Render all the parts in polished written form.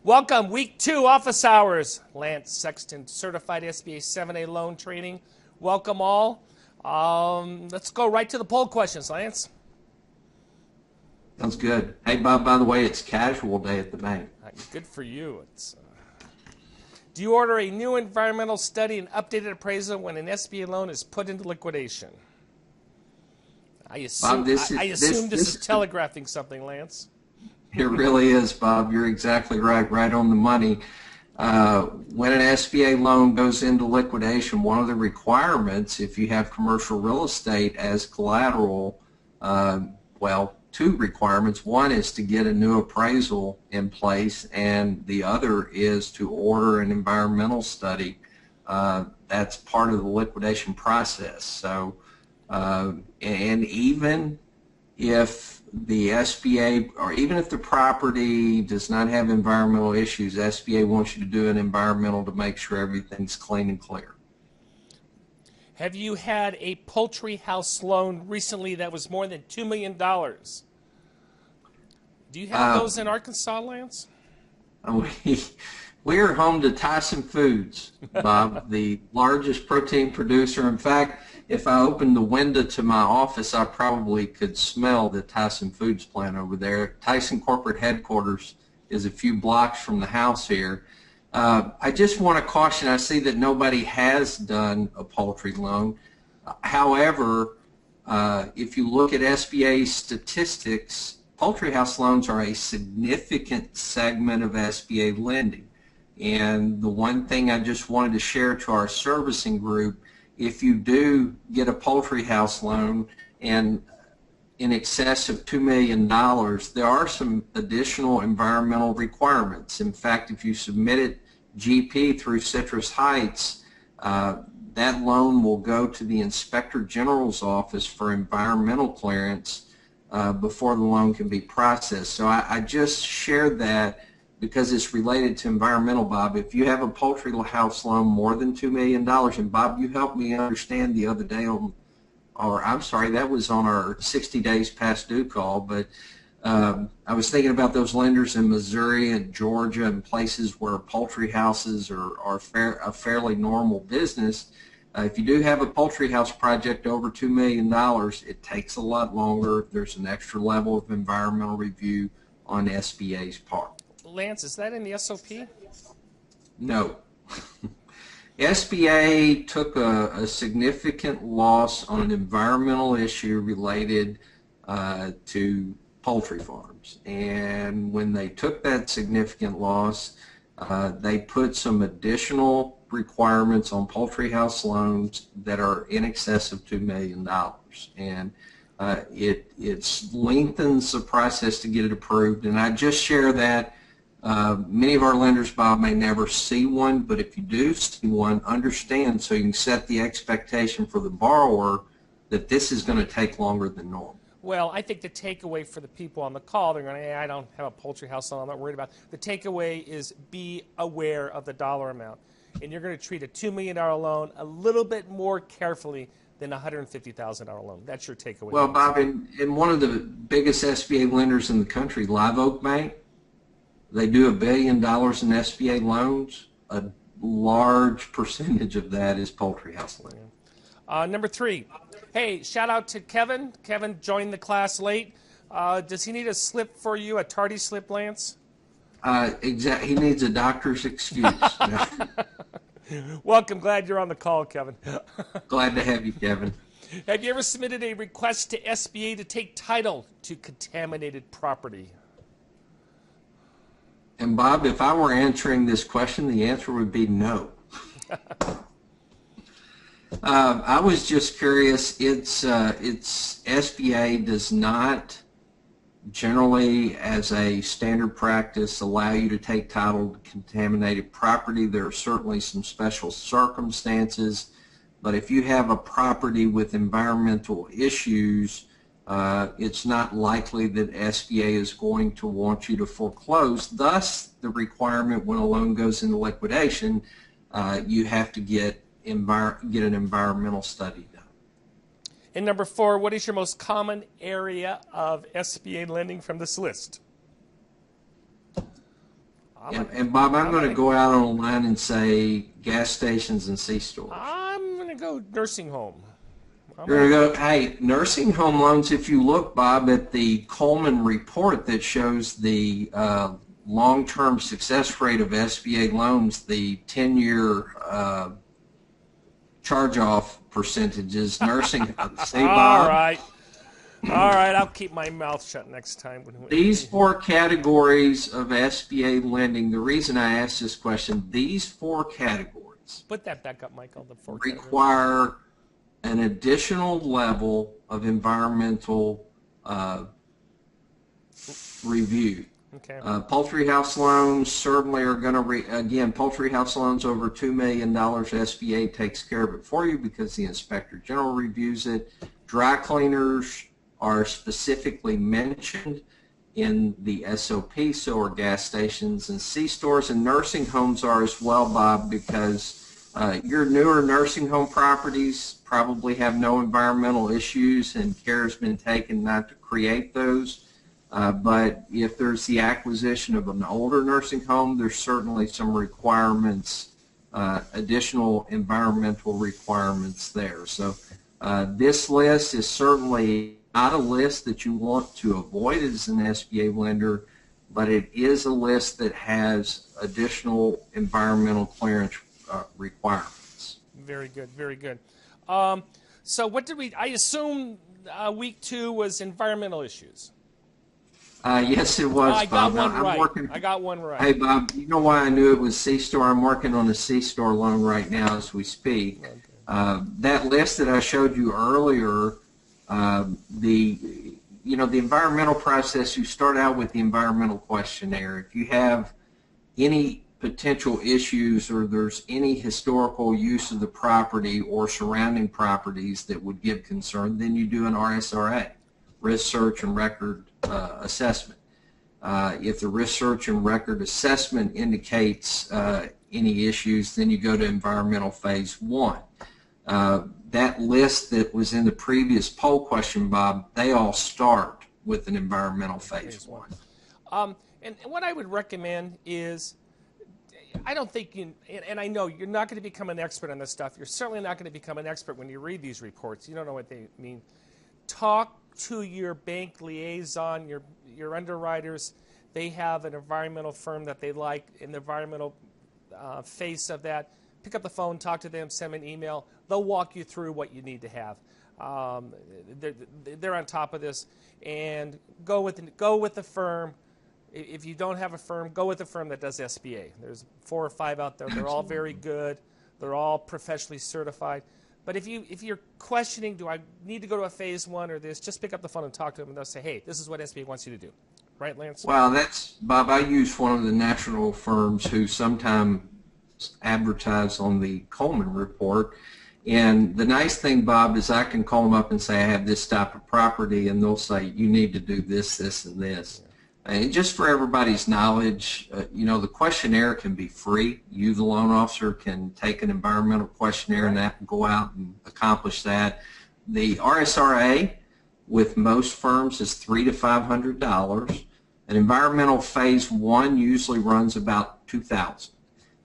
Welcome, week 2, office hours. Lance Sexton, certified SBA 7A loan training. Welcome all. Let's go right to the poll questions, Lance. Sounds good. Hey, Bob, by the way, it's casual day at the bank. Good for you. Do you order a new environmental study and updated appraisal when an SBA loan is put into liquidation? I assume, Bob, this is telegraphing something, Lance. It really is, Bob. You're exactly right on the money. When an SBA loan goes into liquidation, one of the requirements, if you have commercial real estate as collateral, well, 2 requirements. One is to get a new appraisal in place, and the other is to order an environmental study. That's part of the liquidation process. So, and even if the SBA, or even if the property does not have environmental issues, SBA wants you to do an environmental to make sure everything's clean and clear. Have you had a poultry house loan recently that was more than $2 million? Do you have those in Arkansas, Lance? We are home to Tyson Foods, Bob, the largest protein producer. In fact, if I opened the window to my office, I probably could smell the Tyson Foods plant over there. Tyson corporate headquarters is a few blocks from the house here. I just want to caution, I see that nobody has done a poultry loan. However, if you look at SBA statistics, poultry house loans are a significant segment of SBA lending. And the one thing I just wanted to share to our servicing group, if you do get a poultry house loan and in excess of $2 million, there are some additional environmental requirements. In fact, if you submit it GP through Citrus Heights, that loan will go to the Inspector General's office for environmental clearance before the loan can be processed. So I just shared that because it's related to environmental, Bob. If you have a poultry house loan more than $2 million, and Bob, you helped me understand the other day on, or I'm sorry, that was on our 60 days past due call, but I was thinking about those lenders in Missouri and Georgia and places where poultry houses are a fairly normal business. If you do have a poultry house project over $2 million, it takes a lot longer. There's an extra level of environmental review on SBA's part. Lance, is that in the SOP? No. SBA took a significant loss on an environmental issue related to poultry farms. And when they took that significant loss, they put some additional requirements on poultry house loans that are in excess of $2 million. And it lengthens the process to get it approved. And I just share that. Many of our lenders, Bob, may never see one, but if you do see one, understand so you can set the expectation for the borrower that this is going to take longer than normal. Well, I think the takeaway for the people on the call, they're going, hey, I don't have a poultry house, so I'm not worried about it. The takeaway is be aware of the dollar amount. And you're going to treat a $2 million loan a little bit more carefully than a $150,000 loan. That's your takeaway. Well, Bob, in one of the biggest SBA lenders in the country, Live Oak Bank, they do $1 billion in SBA loans. A large percentage of that is poultry house loan. Number 3. Hey, shout out to Kevin. Kevin joined the class late. Does he need a slip for you, a tardy slip, Lance? Exactly. He needs a doctor's excuse. Welcome. Glad you're on the call, Kevin. Glad to have you, Kevin. Have you ever submitted a request to SBA to take title to contaminated property? And Bob, if I were answering this question, the answer would be no. I was just curious. It's SBA does not generally, as a standard practice, allow you to take title to contaminated property. There are certainly some special circumstances, but if you have a property with environmental issues, it's not likely that SBA is going to want you to foreclose. Thus, the requirement when a loan goes into liquidation, you have to get an environmental study done. And number 4, what is your most common area of SBA lending from this list? And Bob, I'm going to go out on a line and say gas stations and C-stores. I'm going to go nursing home. You're going to go, hey, nursing home loans, if you look, Bob, at the Coleman report that shows the long-term success rate of SBA loans, the 10-year charge-off percentages, nursing homes. See, Bob? All right, I'll keep my mouth shut next time. These 4 categories of SBA lending, the reason I asked this question, these 4 categories put that back up, Michael. The 4 require an additional level of environmental review. Okay. Poultry house loans certainly are going to, again, poultry house loans over $2 million, SBA takes care of it for you because the Inspector General reviews it. Dry cleaners are specifically mentioned in the SOP, so are gas stations and C-stores, and nursing homes are as well, Bob, because your newer nursing home properties probably have no environmental issues and care has been taken not to create those. But if there's the acquisition of an older nursing home, there's certainly some requirements, additional environmental requirements there. So this list is certainly not a list that you want to avoid as an SBA lender, but it is a list that has additional environmental clearance requirements. Very good, very good. So what did we, I assume week 2 was environmental issues. Yes, it was, I got Bob. one right. I got one right. Hey, Bob, you know why I knew it was C-store? I'm working on a C-store loan right now as we speak. Okay. That list that I showed you earlier, the environmental process, you start out with the environmental questionnaire. If you have any potential issues or there's any historical use of the property or surrounding properties that would give concern, then you do an RSRA, risk search and record assessment. If the risk search and record assessment indicates any issues, then you go to environmental phase 1. That list that was in the previous poll question, Bob, they all start with an environmental phase 1. And what I would recommend is, I don't think you, and I know you're not going to become an expert on this stuff. You're certainly not going to become an expert when you read these reports. You don't know what they mean. Talk to your bank liaison, your underwriters. They have an environmental firm that they like, an environmental face of that. Pick up the phone, talk to them, send an email. They'll walk you through what you need to have. They're on top of this, and go with the firm. If you don't have a firm, go with a firm that does SBA. There's 4 or 5 out there. They're all very good. They're all professionally certified. But if you're questioning, do I need to go to a phase 1 or this, just pick up the phone and talk to them, and they'll say, hey, this is what SBA wants you to do. Right, Lance? Well, that's, Bob, I use one of the national firms who sometimes advertise on the Coleman report. And the nice thing, Bob, is I can call them up and say, I have this type of property, and they'll say, you need to do this, this, and this. Yeah. And just for everybody's knowledge, the questionnaire can be free. You, the loan officer, can take an environmental questionnaire and that can go out and accomplish that. The RSRA with most firms is $300 to $500. An environmental phase 1 usually runs about $2,000.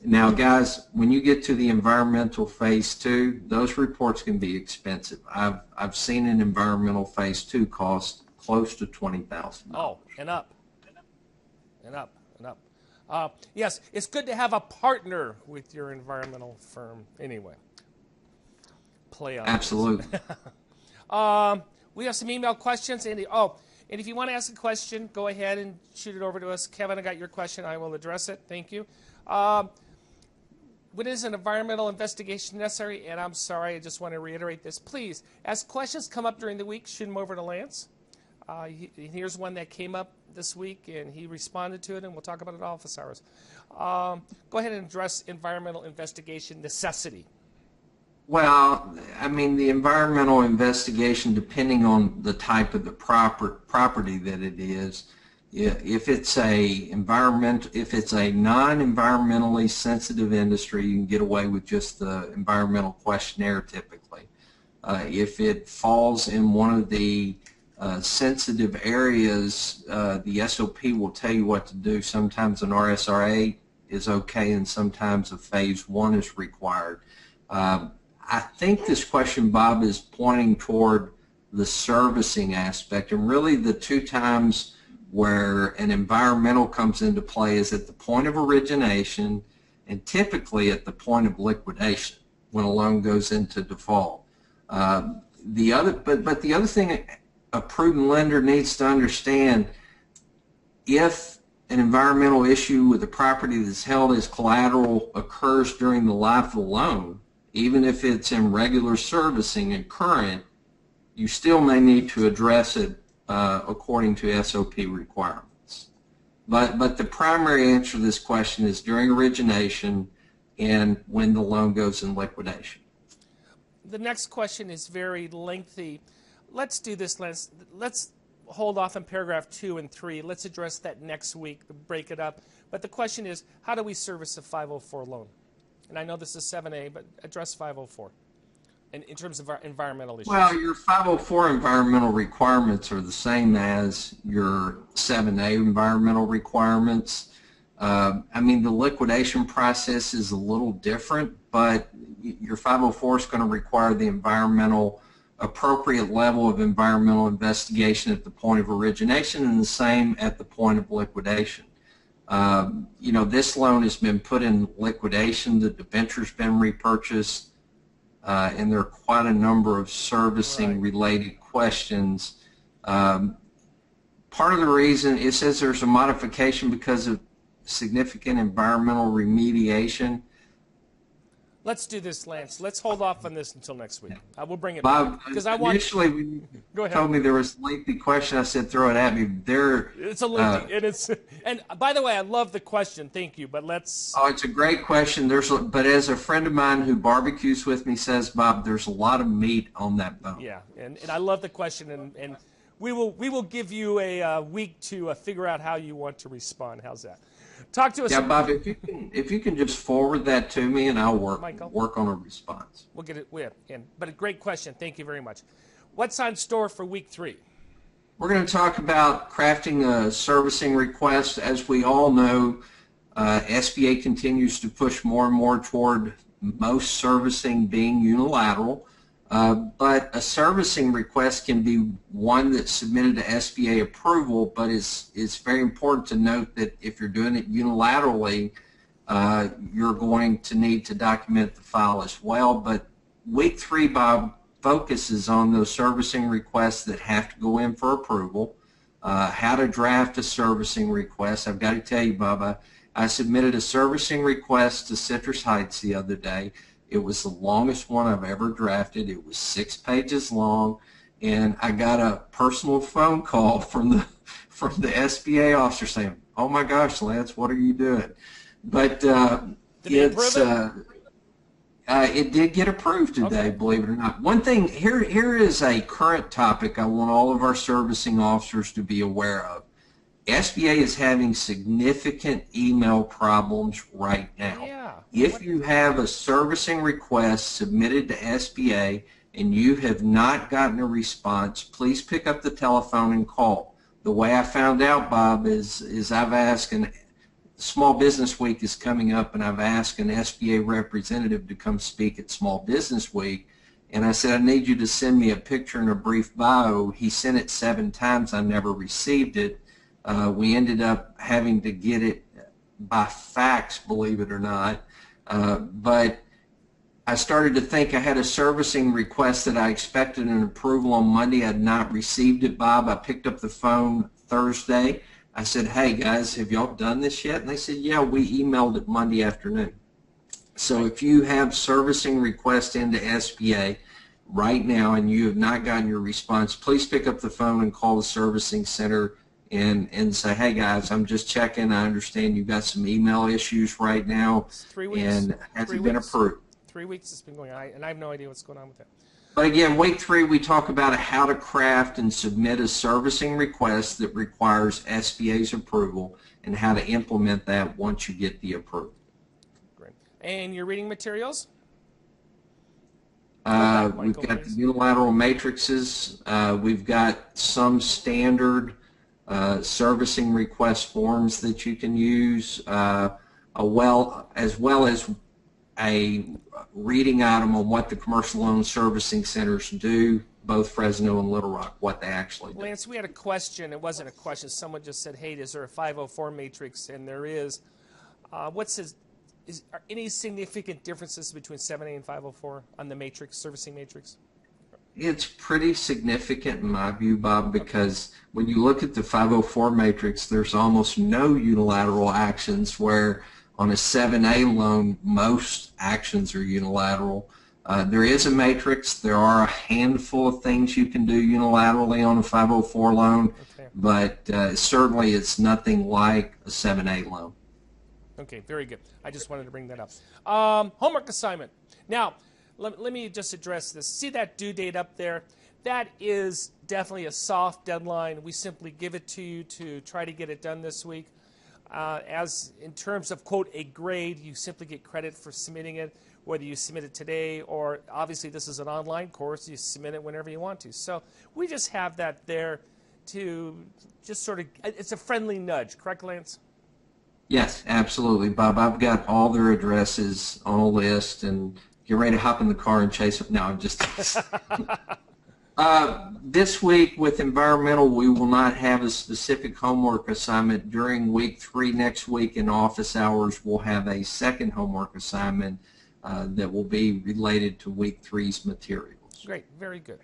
Now, guys, when you get to the environmental phase 2, those reports can be expensive. I've seen an environmental phase 2 cost close to $20,000. Oh, and up. And up, and up. Yes, it's good to have a partner with your environmental firm anyway. Play on. Absolutely. We have some email questions. And if you want to ask a question, go ahead and shoot it over to us. Kevin, I got your question. I will address it. Thank you. When is an environmental investigation necessary? And I'm sorry, I just want to reiterate this. Please, as questions come up during the week, shoot them over to Lance. Here's one that came up this week, and he responded to it, and we'll talk about it at office hours. Go ahead and address environmental investigation necessity. Well, I mean, the environmental investigation, depending on the type of the property that it is, if it's a non-environmentally sensitive industry, you can get away with just the environmental questionnaire typically. If it falls in one of the sensitive areas, the SOP will tell you what to do. Sometimes an RSRA is okay, and sometimes a phase 1 is required. I think this question, Bob, is pointing toward the servicing aspect, and really the two times where an environmental comes into play is at the point of origination and typically at the point of liquidation when a loan goes into default. But the other thing a prudent lender needs to understand, if an environmental issue with a property that's held as collateral occurs during the life of the loan, even if it's in regular servicing and current, you still may need to address it according to SOP requirements. But the primary answer to this question is during origination and when the loan goes in liquidation. The next question is very lengthy. Let's do this. Let's hold off on paragraph 2 and 3. Let's address that next week, break it up. But the question is, how do we service a 504 loan? And I know this is 7A, but address 504 in terms of our environmental issues. Well, your 504 environmental requirements are the same as your 7A environmental requirements. I mean, the liquidation process is a little different, but your 504 is going to require the appropriate level of environmental investigation at the point of origination and the same at the point of liquidation. You know, this loan has been put in liquidation, the debenture's been repurchased, and there are quite a number of servicing related questions. Part of the reason it says there's a modification because of significant environmental remediation. Let's do this, Lance. Let's hold off on this until next week. I will bring it Bob, back. Because I want. Initially, when Go you ahead. told me there was a lengthy question, I said throw it at me. It's a lengthy. And by the way, I love the question. Thank you. But let's. Oh, it's a great question. But as a friend of mine who barbecues with me says, Bob, there's a lot of meat on that bone. Yeah, and I love the question, and we will give you a week to figure out how you want to respond. How's that? Talk to us. Yeah, Bob, if you can just forward that to me, and I'll work on a response. We'll get it in. But a great question. Thank you very much. What's on store for week 3? We're going to talk about crafting a servicing request. As we all know, SBA continues to push more and more toward most servicing being unilateral. But a servicing request can be one that's submitted to SBA approval, but it's very important to note that if you're doing it unilaterally, you're going to need to document the file as well. But week 3, Bob, focuses on those servicing requests that have to go in for approval, how to draft a servicing request. I've got to tell you, Bob, I submitted a servicing request to Citrus Heights the other day. It was the longest one I've ever drafted. It was 6 pages long, and I got a personal phone call from the SBA officer saying, "Oh my gosh, Lance, what are you doing?" But it did get approved today, believe it or not. One thing here is a current topic I want all of our servicing officers to be aware of. SBA is having significant email problems right now. Yeah. If you have a servicing request submitted to SBA and you have not gotten a response, please pick up the telephone and call. The way I found out, Bob, is I've asked, and Small Business Week is coming up, and I've asked an SBA representative to come speak at Small Business Week, and I said, I need you to send me a picture and a brief bio. He sent it 7 times. I never received it. We ended up having to get it by fax, believe it or not. But I started to think I had a servicing request that I expected an approval on Monday. I had not received it, Bob. I picked up the phone Thursday. I said, hey, guys, have y'all done this yet? And they said, yeah, we emailed it Monday afternoon. So if you have servicing requests into SBA right now and you have not gotten your response, please pick up the phone and call the servicing center and say, hey guys, I'm just checking. I understand you've got some email issues right now. It's 3 weeks. And has it been approved? 3 weeks it's been going on, and I have no idea what's going on with that. But again, week 3, we talk about how to craft and submit a servicing request that requires SBA's approval and how to implement that once you get the approval. Great. And your reading materials? We've got the unilateral matrices. We've got some standard servicing request forms that you can use, as well as a reading item on what the commercial loan servicing centers do, both Fresno and Little Rock, what they actually do. Lance, we had a question. It wasn't a question. Someone just said, hey, is there a 504 matrix? And there is. Are any significant differences between 7A and 504 on the matrix, servicing matrix? It's pretty significant in my view, Bob, because when you look at the 504 matrix, there's almost no unilateral actions, where on a 7A loan, most actions are unilateral. There is a matrix. There are a handful of things you can do unilaterally on a 504 loan, okay, but certainly it's nothing like a 7A loan. Okay, very good. I just wanted to bring that up. Homework assignment. Now, let me just address this. See that due date up there? That is definitely a soft deadline. We simply give it to you to try to get it done this week. As in terms of, quote, a grade, you simply get credit for submitting it, whether you submit it today or, obviously, this is an online course. You submit it whenever you want to. So we just have that there to just sort of, it's a friendly nudge. Correct, Lance? Yes, absolutely, Bob. I've got all their addresses on a list, and get ready to hop in the car and chase them. No, I'm just... This week with environmental, we will not have a specific homework assignment. During week 3 next week in office hours, we'll have a second homework assignment that will be related to week 3's materials. Great, very good.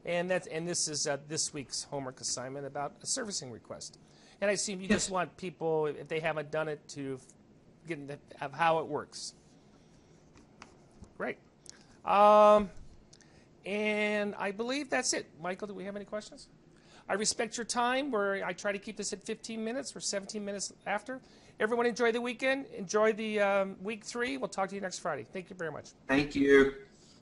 And this is this week's homework assignment about a servicing request. And I assume you just want people, if they haven't done it, to get of how it works. Great. And I believe that's it. Michael, do we have any questions? I respect your time. I try to keep this at 15 minutes. We're 17 minutes after. Everyone enjoy the weekend. Enjoy the week 3. We'll talk to you next Friday. Thank you very much. Thank you.